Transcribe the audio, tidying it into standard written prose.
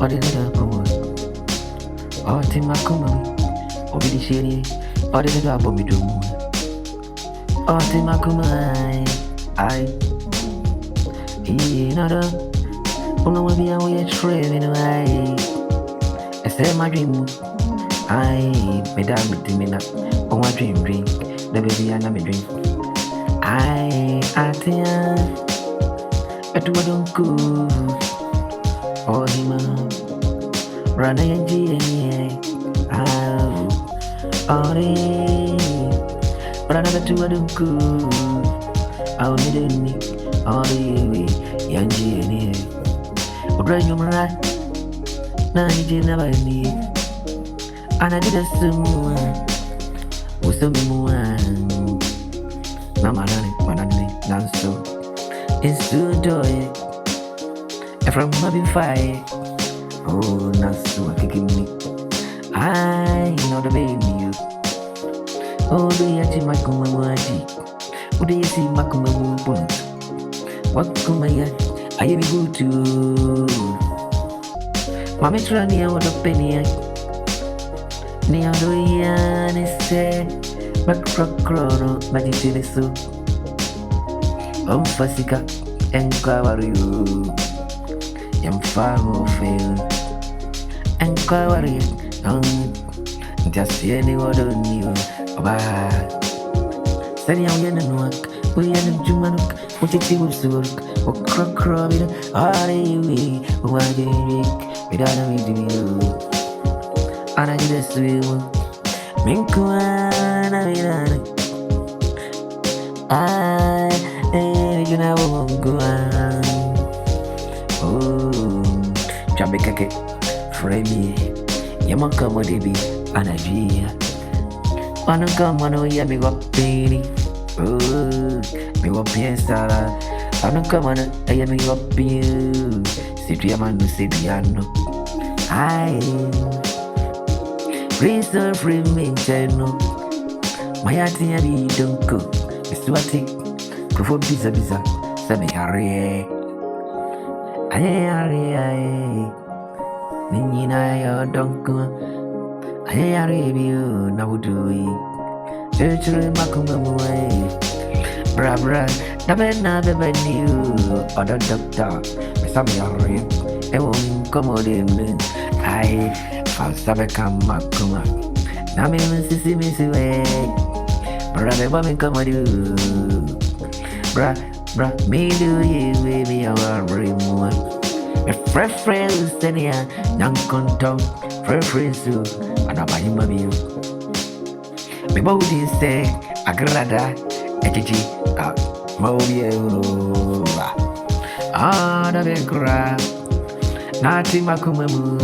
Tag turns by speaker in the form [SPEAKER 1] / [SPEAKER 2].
[SPEAKER 1] Odinga Kuma, Otima Kuma, Obidishiri, Odinga Bomidu, Otima Kuma, I, another, Uno will be away training away. I say my dream, I, Madame Dimina, on my dream, the baby and I'm a dream. I think I don't go. Oh, him, run a G. Oh, but another two I don't go. I'll need me. Oh, young G. But right, you're right. Now you didn't never need. And I did a someone. Was someone. Mama, dance so. It's too joy. From maybe fire. Oh, Nasu, kicking me. I know the baby. Oh, do you see my commander? What do you see my commander? What come I be good to Mammy Trania with a penny. Near the yan is said, but crono, magic so. Fasika, and cover you. Yam far more fail and cover you. Just any word on you. About Sani young and work, we and Jumanuk, what it was work, or crocrobbing, are you? Why do you without a meeting you? And I did a swim. Minkuana, you know, go on. Oh, Jabekake, Framey, Yamaka, what it be, Anagia. Wanna come on, oh, yeah, me got penny. Oh, me got piesta. Wanna come on, I am me got you. Sitriaman, Sitriano. I reserve free me, no. My auntie, I don't go. It's what it. Prefer Biza, Sammy Harry. Aye, Nina, don't go. I review now do it. Church Macum away. Bra, never venue. Other doctor, some yarry. I won't come him. I fast become Macuma. Name Missy Miss way. Brother, woman come with you. Bra, me do you, baby, our remote. A fresh friend, Senia, young contour, fresh friends, and I'm a baby. Me body say, Agrada, Etchi, Mobile, the big crab, Nati Macumamu,